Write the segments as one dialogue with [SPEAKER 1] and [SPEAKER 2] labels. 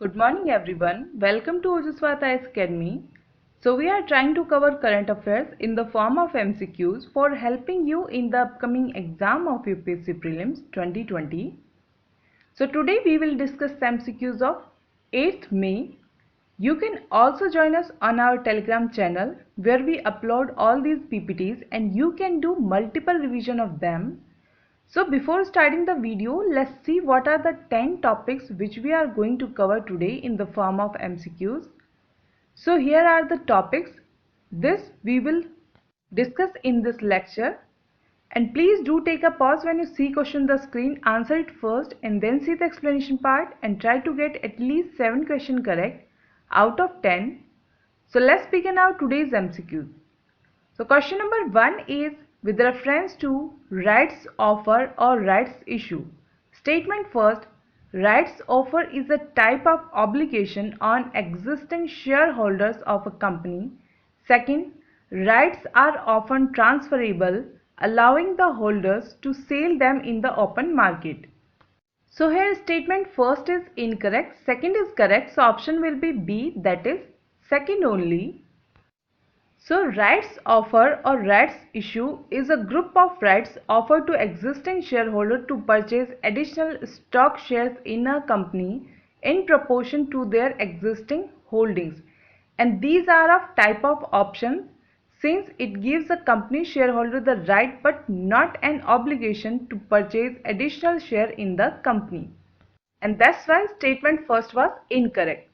[SPEAKER 1] Good morning everyone. Welcome to Ojaswata Academy. So we are trying to cover current affairs in the form of MCQs for helping you in the upcoming exam of UPSC Prelims 2020. So today we will discuss MCQs of 8th May. You can also join us on our Telegram channel where we upload all these PPTs and you can do multiple revision of them. So before starting the video, let's see what are the 10 topics which we are going to cover today in the form of MCQs. So here are the topics. This we will discuss in this lecture. And please do take a pause when you see question on the screen, answer it first and then see the explanation part and try to get at least 7 questions correct out of 10. So let's begin our today's MCQs. So question number 1 is with reference to rights offer or rights issue. Statement first, rights offer is a type of obligation on existing shareholders of a company. Second, rights are often transferable, allowing the holders to sell them in the open market. So here statement first is incorrect, second is correct, so option will be B, that is second only. So rights offer or rights issue is a group of rights offered to existing shareholder to purchase additional stock shares in a company in proportion to their existing holdings, and these are of type of option since it gives a company shareholder the right but not an obligation to purchase additional share in the company, and that's why statement first was incorrect.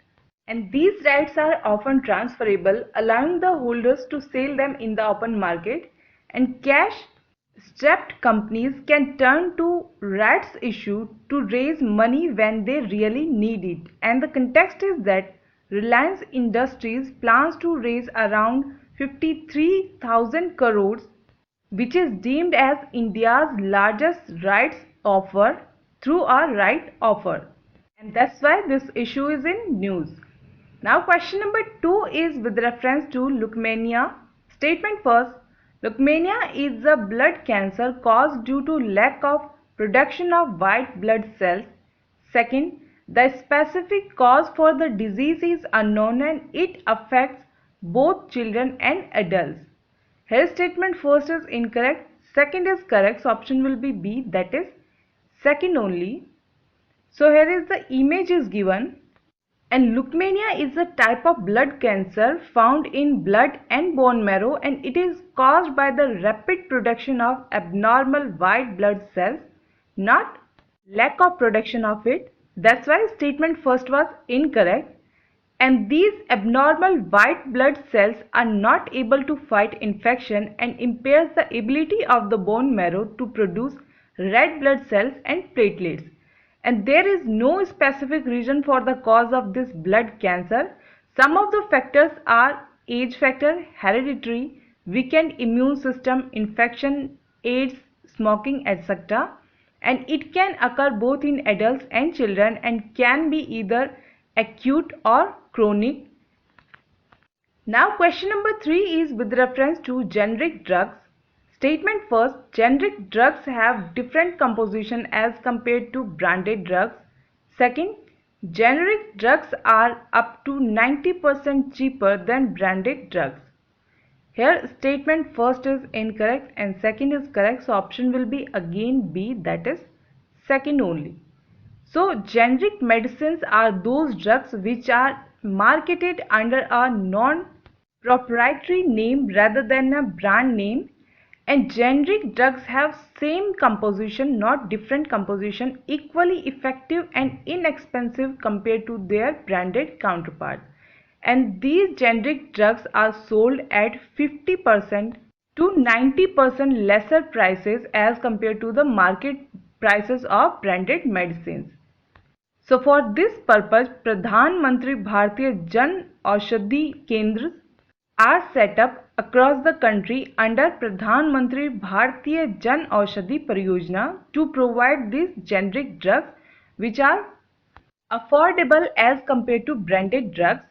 [SPEAKER 1] And these rights are often transferable, allowing the holders to sell them in the open market, and cash-strapped companies can turn to rights issue to raise money when they really need it. And the context is that Reliance Industries plans to raise around 53,000 crores, which is deemed as India's largest rights offer through a right offer. And that's why this issue is in news. Now question number 2 is with reference to leukemia. Statement first, leukemia is a blood cancer caused due to lack of production of white blood cells. Second, the specific cause for the disease is unknown and it affects both children and adults. Here statement first is incorrect, second is correct, so option will be B, that is second only. So here is the image is given. And leukemia is a type of blood cancer found in blood and bone marrow, and it is caused by the rapid production of abnormal white blood cells, not lack of production of it. That's why statement first was incorrect. And these abnormal white blood cells are not able to fight infection and impairs the ability of the bone marrow to produce red blood cells and platelets, and there is no specific reason for the cause of this blood cancer. Some of the factors are age factor, hereditary, weakened immune system, infection, AIDS, smoking, etc. And it can occur both in adults and children and can be either acute or chronic. Now question number 3 is with reference to generic drugs. Statement first, generic drugs have different composition as compared to branded drugs. Second, generic drugs are up to 90% cheaper than branded drugs. Here statement first is incorrect and second is correct, so option will be again B, that is second only. So generic medicines are those drugs which are marketed under a non-proprietary name rather than a brand name, and generic drugs have same composition, not different composition, equally effective and inexpensive compared to their branded counterpart. And these generic drugs are sold at 50% to 90% lesser prices as compared to the market prices of branded medicines. So for this purpose, Pradhan Mantri Bharatiya Jan Aushadhi Kendras are set up across the country under Pradhan Mantri Bharatiya Jan Aushadhi Pariyojana to provide these generic drugs which are affordable as compared to branded drugs,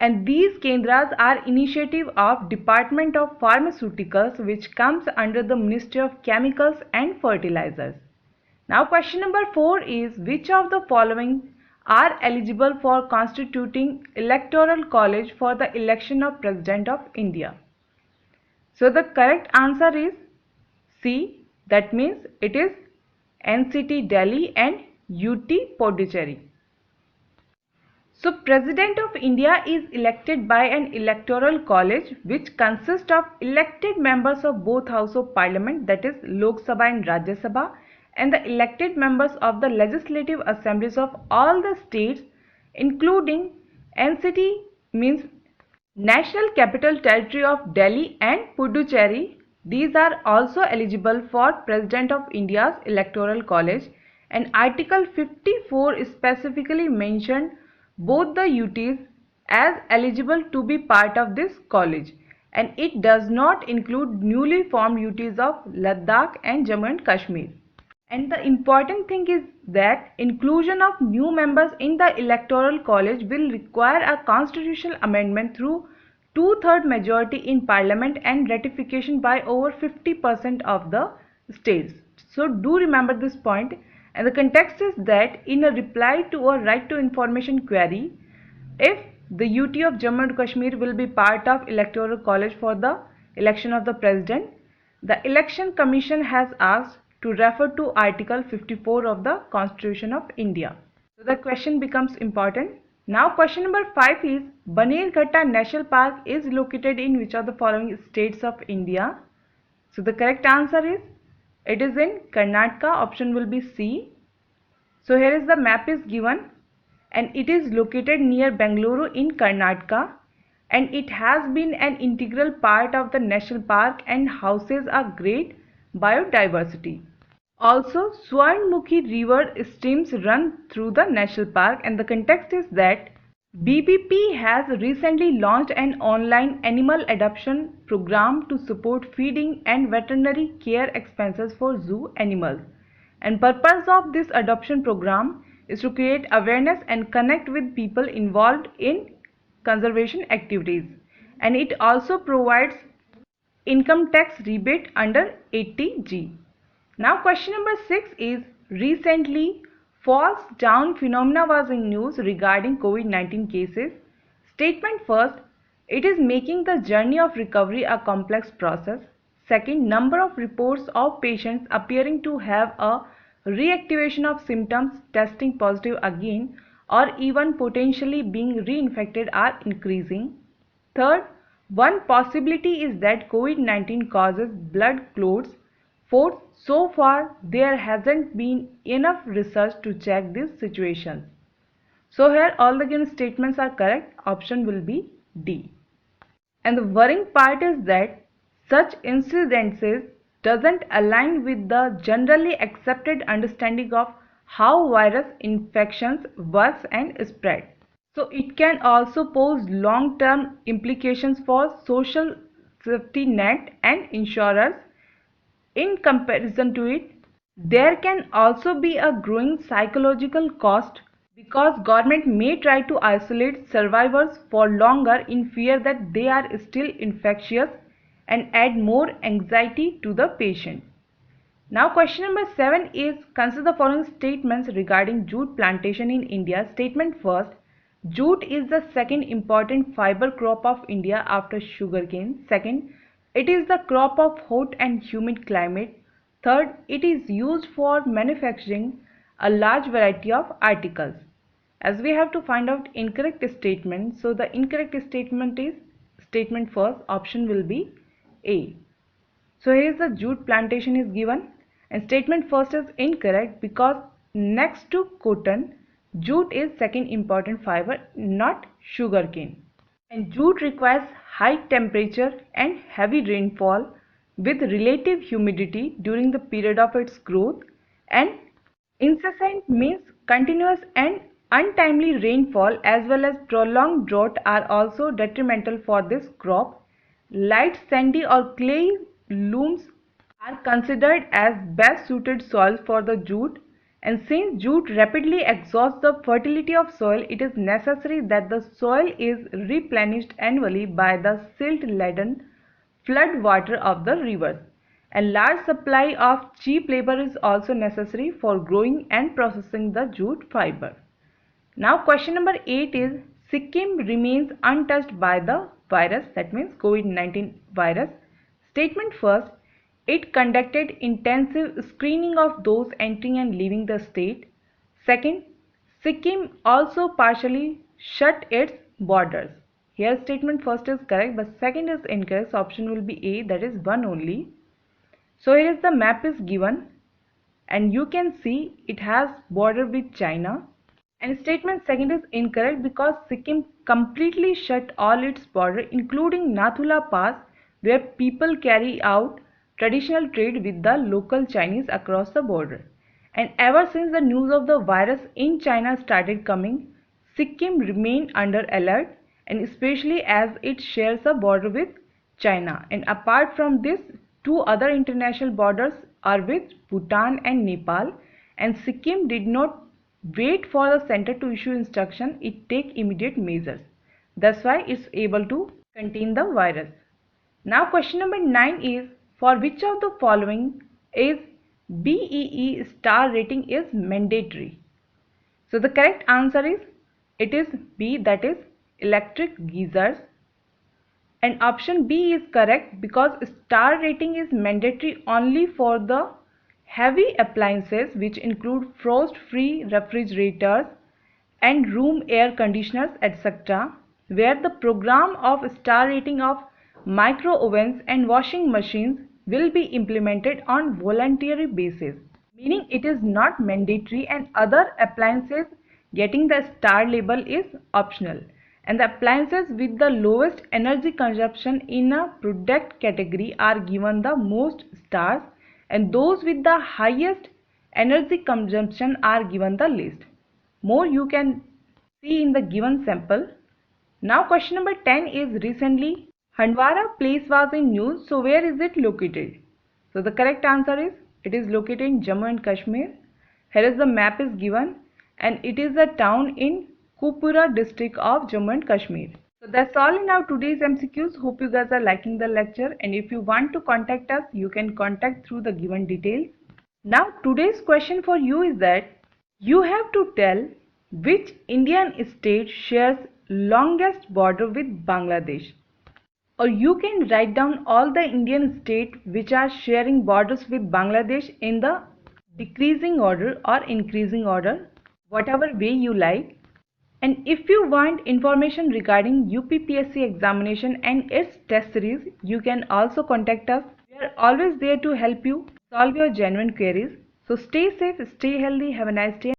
[SPEAKER 1] and these kendras are initiative of Department of Pharmaceuticals which comes under the Ministry of Chemicals and Fertilizers. Now question number 4 is which of the following are eligible for constituting electoral college for the election of President of India? So the correct answer is C. That means it is NCT Delhi and UT Puducherry. So President of India is elected by an electoral college which consists of elected members of both House of Parliament, that is Lok Sabha and Rajya Sabha, and the elected members of the legislative assemblies of all the states, including NCT means National Capital Territory of Delhi and Puducherry. These are also eligible for President of India's Electoral College, and Article 54 specifically mentioned both the UTs as eligible to be part of this college, and it does not include newly formed UTs of Ladakh and Jammu and Kashmir. And the important thing is that inclusion of new members in the Electoral College will require a constitutional amendment through two-third majority in Parliament and ratification by over 50% of the states. So do remember this point. And the context is that in a reply to a right to information query, if the UT of Jammu and Kashmir will be part of Electoral College for the election of the President, the Election Commission has asked to refer to Article 54 of the Constitution of India. So the question becomes important. Now question number 5 is, Banerghatta National Park is located in which of the following states of India? So the correct answer is, it is in Karnataka. Option will be C. So here is the map is given, and it is located near Bengaluru in Karnataka, and it has been an integral part of the national park and houses a great biodiversity. Also, Swarnmukhi river streams run through the national park, and the context is that BBP has recently launched an online animal adoption program to support feeding and veterinary care expenses for zoo animals. And purpose of this adoption program is to create awareness and connect with people involved in conservation activities. And it also provides income tax rebate under 80G. Now question number 6 is, recently false down phenomena was in news regarding COVID-19 cases. Statement first, it is making the journey of recovery a complex process. Second, number of reports of patients appearing to have a reactivation of symptoms testing positive again or even potentially being reinfected are increasing. Third, one possibility is that COVID-19 causes blood clots. Fourth, so far there hasn't been enough research to check these situations. So here all the given statements are correct. Option will be D. And the worrying part is that such incidences doesn't align with the generally accepted understanding of how virus infections works and spread. So it can also pose long-term implications for social safety net and insurers. In comparison to it, there can also be a growing psychological cost because government may try to isolate survivors for longer in fear that they are still infectious and add more anxiety to the patient. Now question number 7 is, consider the following statements regarding jute plantation in India. Statement first, jute is the second important fiber crop of India after sugarcane. Second, it is the crop of hot and humid climate. Third, it is used for manufacturing a large variety of articles. As we have to find out incorrect statement, so the incorrect statement is statement first. Option will be A. So here is the jute plantation is given, and statement first is incorrect because next to cotton, jute is second important fiber, not sugarcane. And jute requires high temperature and heavy rainfall with relative humidity during the period of its growth, and incessant means continuous and untimely rainfall as well as prolonged drought are also detrimental for this crop. Light sandy or clay looms are considered as best suited soils for the jute, and since jute rapidly exhausts the fertility of soil, it is necessary that the soil is replenished annually by the silt-laden flood water of the rivers. A large supply of cheap labor is also necessary for growing and processing the jute fiber. Now question number 8 is Sikkim remains untouched by the virus, that means COVID-19 virus. Statement first, it conducted intensive screening of those entering and leaving the state. Second, Sikkim also partially shut its borders. Here statement first is correct but second is incorrect, so option will be A, that is one only. So here is the map is given and you can see it has border with China. And statement second is incorrect because Sikkim completely shut all its border including Nathula Pass where people carry out traditional trade with the local Chinese across the border. And ever since the news of the virus in China started coming, Sikkim remained under alert and especially as it shares a border with China. And apart from this, two other international borders are with Bhutan and Nepal, and Sikkim did not wait for the center to issue instruction, it take immediate measures. That's why it's able to contain the virus. Now question number 9 is for which of the following is BEE star rating is mandatory? So the correct answer is it is B, that is electric geysers. And option B is correct because star rating is mandatory only for the heavy appliances which include frost-free refrigerators and room air conditioners etc., where the program of star rating of micro ovens and washing machines will be implemented on voluntary basis, meaning it is not mandatory, and other appliances getting the star label is optional. And the appliances with the lowest energy consumption in a product category are given the most stars, and those with the highest energy consumption are given the least. More you can see in the given sample. Now question number 10 is recently Handwara place was in news, so where is it located? So the correct answer is it is located in Jammu and Kashmir. Here is the map is given and it is a town in Kupura district of Jammu and Kashmir. So that's all in our today's MCQs. Hope you guys are liking the lecture, and if you want to contact us, you can contact through the given details. Now today's question for you is that you have to tell which Indian state shares longest border with Bangladesh. Or you can write down all the Indian states which are sharing borders with Bangladesh in the decreasing order or increasing order, whatever way you like. And if you want information regarding UPPSC examination and its test series, you can also contact us. We are always there to help you solve your genuine queries. So stay safe, stay healthy, have a nice day.